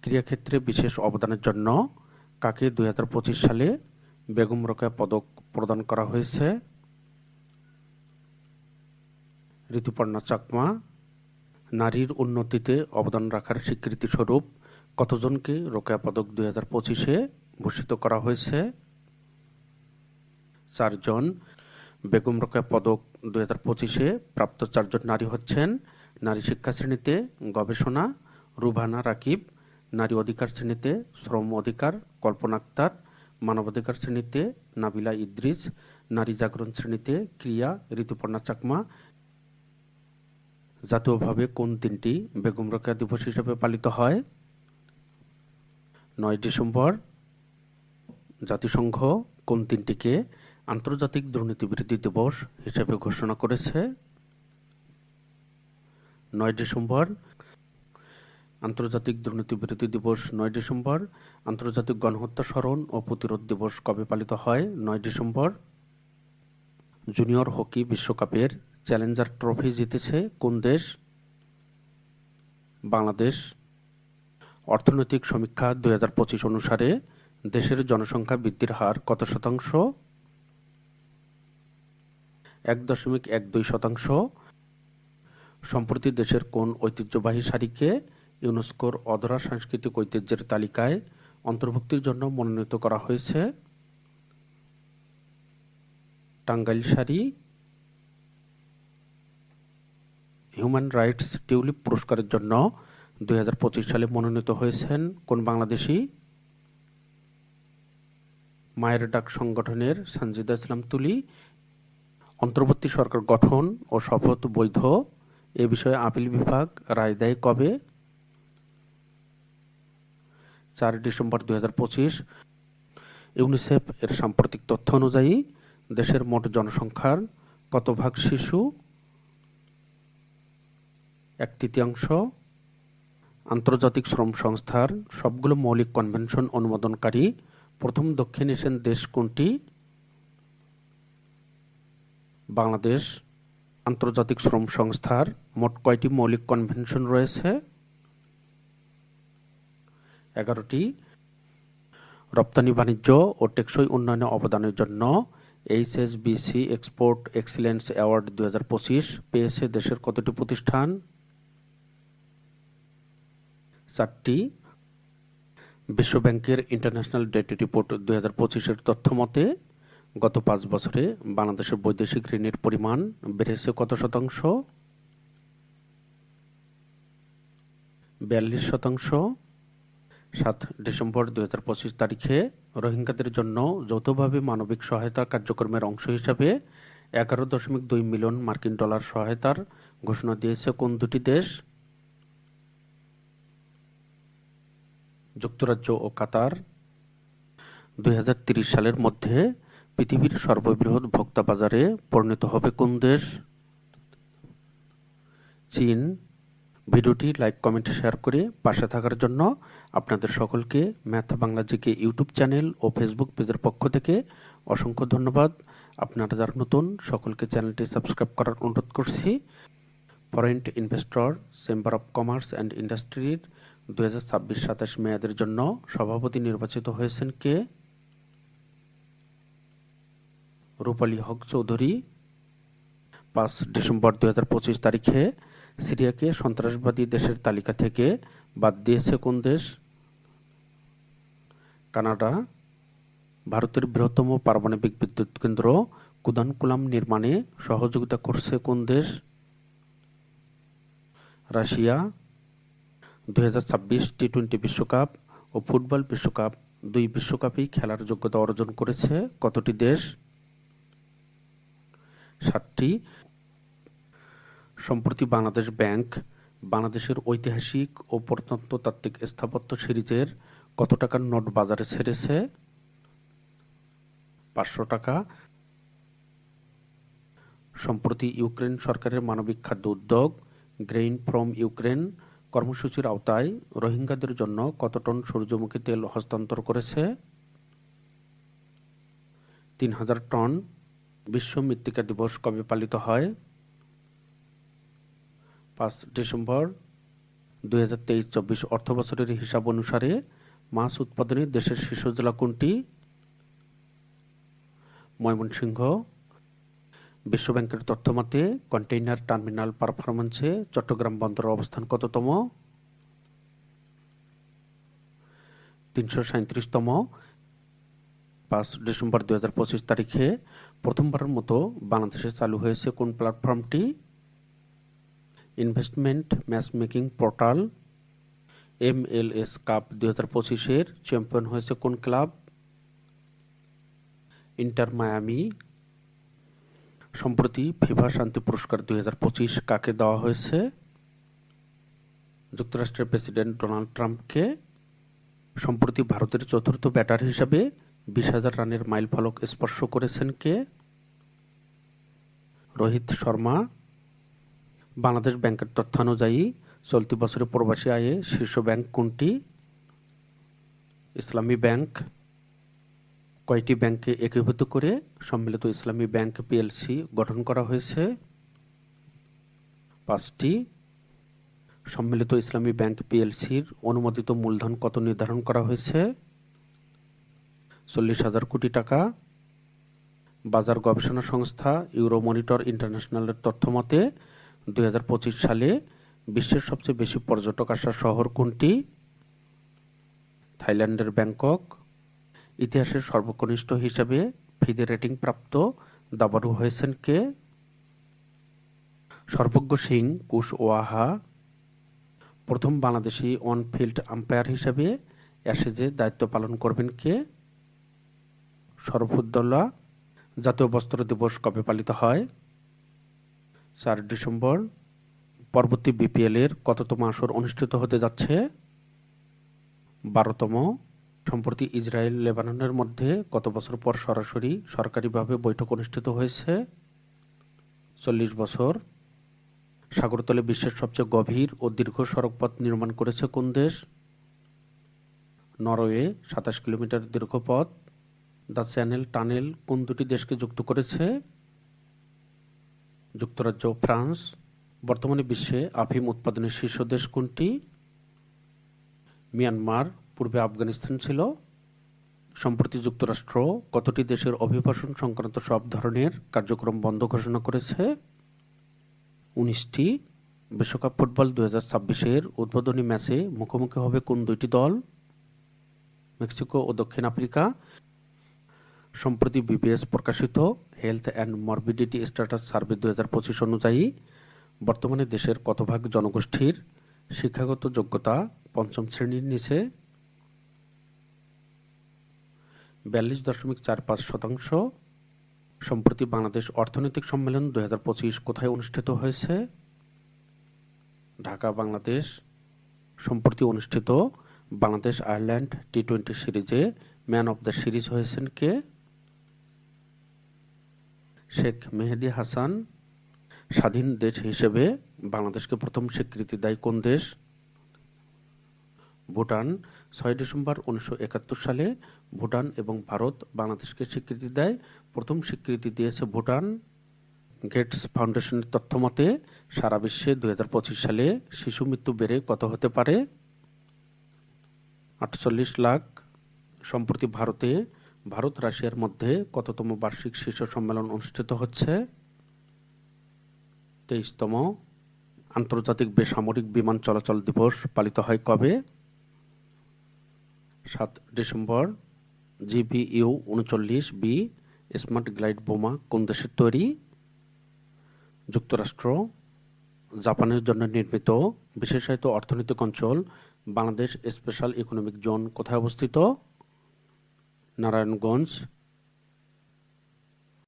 ক্রীড়াক্ষেত্রে বিশেষ অবদানের জন্য কাকে 2025 সালে বেগম রোকেয়া পদক প্রদান করা হয়েছে? ঋতুপর্ণা চাকমা। নারীর উন্নতিতে অবদান রাখার স্বীকৃতিস্বরূপ কতজনকে রোকেয়া পদক 2025-এ ভূষিত করা হয়েছে? 4 জন। বেগম রোকেয়া পদক 2025-এ প্রাপ্ত 4 জন নারী হচ্ছেন: নারী শিক্ষা শ্রেণীতে গবেষণা রুবানা রাকিব, নারী অধিকার শ্রেণীতে শ্রম অধিকার কল্পনা আক্তার, মানবাধিকার শ্রেণীতে নাবিলা ইদ্রিস, নারী জাগরণ শ্রেণীতে ক্রিয়া ঋতুপর্ণা চাকমা। জাতীয়ভাবে কোন দিনটি বেগম রোকেয়া দিবস হিসেবে পালিত হয়? 9 ডিসেম্বর। জাতিসংঘ কোন দিনটিকে আন্তর্জাতিক দুর্নীতিবিরোধী দিবস হিসেবে ঘোষণা করেছে? 9 ডিসেম্বর। আন্তর্জাতিক দুর্নীতিবিরোধী দিবস 9 ডিসেম্বর। আন্তর্জাতিক গণহত্যা স্মরণ ও প্রতিরোধ দিবস কবে পালিত হয়? 9 ডিসেম্বর। জুনিয়র হকি বিশ্বকাপের চ্যালেঞ্জার ট্রফি জিতেছে কোন দেশ? বাংলাদেশ। অর্থনৈতিক সমীক্ষা 2025 অনুসারে দেশের জনসংখ্যা বৃদ্ধির হার কত শতাংশ? 1.12%। সম্প্রতি দেশের কোন ঐতিহ্যবাহী শাড়িকে ইউনেস্কোর অধরা সাংস্কৃতিক ঐতিহ্যের তালিকায় অন্তর্ভুক্তির জন্য মনোনীত করা হয়েছে? Tangail sari. Human rights tulip পুরস্কারের জন্য 2025 সালে মনোনীত হয়েছেন কোন বাংলাদেশী? মায়ের ডাক সংগঠনের সানজিদা ইসলাম তুলি। অন্তর্বর্তী সরকার গঠন ও শপথ বৈধ, এ বিষয়ে আপিল বিভাগ রায় দেয় কবে? 4 ডিসেম্বর 2025। ইউনিসেফ এর সাম্প্রতিক তথ্য অনুযায়ী দেশের মোট জনসংখ্যার কত ভাগ শিশু? 1/3। আন্তর্জাতিক শ্রম সংস্থার সবগুলো মৌলিক কনভেনশন অনুমোদনকারী প্রথম দক্ষিণ এশিয়ান দেশ কোনটি? বাংলাদেশ। আন্তর্জাতিক শ্রম সংস্থার মোট কয়টি মৌলিক কনভেনশন রয়েছে? 11টি। রপ্তানি বাণিজ্য ও টেকসই উন্নয়নে অবদানের জন্য HSBC এক্সপোর্ট এক্সিলেন্স অ্যাওয়ার্ড 2025 পেয়েছে দেশের কতটি প্রতিষ্ঠান? 4টি। বিশ্ব ব্যাংকের ইন্টারন্যাশনাল ডেট রিপোর্ট 2025-এর তথ্য মতে গত 5 বছরে বাংলাদেশের বৈদেশিক ঋণের পরিমাণ বেড়েছে কত শতাংশ? 42%। 7 ডিসেম্বর 2025 তারিখে রোহিঙ্গাদের জন্য যৌথভাবে মানবিক সহায়তা কার্যক্রমের অংশ হিসাবে 11.2 মিলিয়ন মার্কিন ডলার সহায়তার ঘোষণা দিয়েছে কোন দুটি দেশ? যুক্তরাজ্য ও কাতার। 2030 সালের মধ্যে পৃথিবীর সর্ববৃহৎ ভোক্তা বাজারে পরিণত হবে কোন দেশ? চীন। ভিডিওটি লাইক কমেন্ট শেয়ার করে পাশে থাকার জন্য আপনাদের সকলকে math Bangla GK YouTube channel ও ফেসবুক পেজের পক্ষ থেকে অসংখ্য ধন্যবাদ। আপনারা যারা নতুন সকলকে চ্যানেলটি সাবস্ক্রাইব করার অনুরোধ করছি। Foreign investor chamber of commerce and ইন্ডাস্ট্রির 2026-27 মেয়াদের জন্য সভাপতি নির্বাচিত হয়েছেন কে? রূপালী হক চৌধুরী। 5 ডিসেম্বর 2025 তারিখে সিরিয়াকে সন্ত্রাসবাদী দেশের তালিকা থেকে বাদ দিয়েছে কোন দেশ? কানাডা। ভারতের বৃহত্তম পারমাণবিক বিদ্যুৎ কেন্দ্র কুদানকুলাম নির্মাণে সহযোগিতা করছে কোন দেশ? রাশিয়া। 2026 টি-20 বিশ্বকাপ ও ফুটবল বিশ্বকাপ 2 বিশ্বকাপেই খেলার যোগ্যতা অর্জন করেছে কতটি দেশ? 7টি। সম্প্রতি বাংলাদেশ ব্যাংক বাংলাদেশের ঐতিহাসিক ও প্রত্নতাত্ত্বিক স্থাপত্য সিরিজের কত টাকার নোট বাজারে ছেড়েছে? 500 টাকা। সম্প্রতি ইউক্রেন সরকারের মানবিক খাদ্য উদ্যোগ গ্রেইন ফ্রম ইউক্রেন কর্মসূচির আওতায় রোহিঙ্গাদের জন্য কত টন সূর্যমুখী তেল হস্তান্তর করেছে? 3000 টন। বিশ্ব মৃত্তিকা দিবস কবে পালিত হয়? 5 ডিসেম্বর। 2023-24 অর্থবছরের হিসাব অনুসারে মাছ উৎপাদনে দেশের শীর্ষ জেলা কোনটি? ময়মনসিংহ। বিশ্বব্যাংকের তথ্যমতে কন্টেইনার টার্মিনাল পারফরম্যান্সে চট্টগ্রাম বন্দরের অবস্থান কততম? 337তম। 5 ডিসেম্বর 2025 তারিখে প্রথমবারের মতো বাংলাদেশে চালু হয়েছে কোন প্ল্যাটফর্মটি? Investment matchmaking portal. MLS cup 2025-এর চ্যাম্পিয়ন হয়েছে কোন ক্লাব? Inter Miami. সম্প্রতি ফিফা শান্তি পুরস্কার 2025 কাকে দেওয়া হয়েছে? যুক্তরাষ্ট্রের প্রেসিডেন্ট ডোনাল্ড ট্রাম্পকে। সম্প্রতি ভারতের চতুর্থ ব্যাটার হিসাবে 20,000 রানের মাইলফলক স্পর্শ করেছেন কে? রোহিত শর্মা। বাংলাদেশ ব্যাংকের তথ্যানুযায়ী চলতি বছরে প্রবাসী আয়ে শীর্ষ ব্যাংক কোনটি? ইসলামী ব্যাংক। কয়টি ব্যাংককে একীভূত করে সম্মিলিত ইসলামী ব্যাংক পিএলসি গঠন করা হয়েছে? 5টি। সম্মিলিত ইসলামী ব্যাংক পিএলসির অনুমোদিত মূলধন কত নির্ধারণ করা হয়েছে? 40,000 কোটি টাকা। বাজার গবেষণা সংস্থা ইউরোমনিটর ইন্টারন্যাশনালের তথ্যমতে 2025 সালে বিশ্বের সবচেয়ে বেশি পর্যটক আসার শহর কোনটি? থাইল্যান্ডের ব্যাংকক। ইতিহাসের সর্বকনিষ্ঠ হিসেবে ফিদে রেটিং প্রাপ্ত দাবাড়ু হয়েছেন কে? সর্বজ্ঞ সিং কুশওয়াহা। প্রথম বাংলাদেশি অন ফিল্ড আম্পায়ার হিসেবে অ্যাশেজে দায়িত্ব পালন করবেন কে? শরফুদ্দৌলা। জাতীয় বস্ত্র দিবস কবে পালিত হয়? 4 ডিসেম্বর। পরবর্তী বিপিএল-এর কততম আসর অনুষ্ঠিত হতে যাচ্ছে? 12তম। সম্প্রতি ইসরায়েল লেবাননের মধ্যে কত বছর পর সরাসরি সরকারিভাবে বৈঠক অনুষ্ঠিত হয়েছে? 40 বছর। সাগরতলে বিশ্বের সবচেয়ে গভীর ও দীর্ঘ সড়কপথ নির্মাণ করেছে কোন দেশ? নরওয়ে। 27 কিলোমিটার দীর্ঘ পথ। দ্য চ্যানেল টানেল কোন দুটি দেশকে যুক্ত করেছে? যুক্তরাজ্য ও ফ্রান্স। বর্তমানে বিশ্বে আফিম উৎপাদনের শীর্ষ দেশ কোনটি? মিয়ানমার। পূর্বে আফগানিস্তান ছিল। সম্প্রতি যুক্তরাষ্ট্র কতটি দেশের অভিবাসন সংক্রান্ত সব ধরনের কার্যক্রম বন্ধ ঘোষণা করেছে? 19টি। বিশ্বকাপ ফুটবল 2026-এর উদ্বোধনী ম্যাচে মুখোমুখি হবে কোন দুইটি দল? মেক্সিকো ও দক্ষিণ আফ্রিকা। সম্প্রতি বিবিএস প্রকাশিত health and morbidity status survey 2025 অনুযায়ী বর্তমানে দেশের কত ভাগ জনগোষ্ঠীর শিক্ষাগত যোগ্যতা 5ম শ্রেণীর নিচে? 42.45%। সম্প্রতি বাংলাদেশ অর্থনৈতিক সম্মেলন 2025 কোথায় অনুষ্ঠিত হয়েছে? ঢাকা, বাংলাদেশ। সম্প্রতি অনুষ্ঠিত বাংলাদেশ আয়ারল্যান্ড টি-20 সিরিজে ম্যান অব দ্য সিরিজ হয়েছেন কে? শেখ মেহেদী হাসান। স্বাধীন দেশ হিসেবে বাংলাদেশকে প্রথম স্বীকৃতি দেয় কোন দেশ? ভুটান। 6 ডিসেম্বর 1971 সালে ভুটান এবং ভারত বাংলাদেশকে স্বীকৃতি দেয়। প্রথম স্বীকৃতি দিয়েছে ভুটান। গেটস ফাউন্ডেশনের তথ্যমতে সারা বিশ্বে 2025 সালে শিশু মৃত্যু বেড়ে কত হতে পারে? 48 লাখ। সম্প্রতি ভারতে ভারত রাশিয়ার মধ্যে কততম বার্ষিক শীর্ষ সম্মেলন অনুষ্ঠিত হচ্ছে? 23তম। আন্তর্জাতিক বেসামরিক বিমান চলাচল দিবস পালিত হয় কবে? 7 ডিসেম্বর। GBU-39B স্মার্ট গ্লাইড বোমা কোন দেশের তৈরি? যুক্তরাষ্ট্র। জাপানের জন্য নির্মিত বিশেষায়িত অর্থনৈতিক অঞ্চল বাংলাদেশ স্পেশাল ইকোনমিক জোন কোথায় অবস্থিত? নারায়ণগঞ্জ।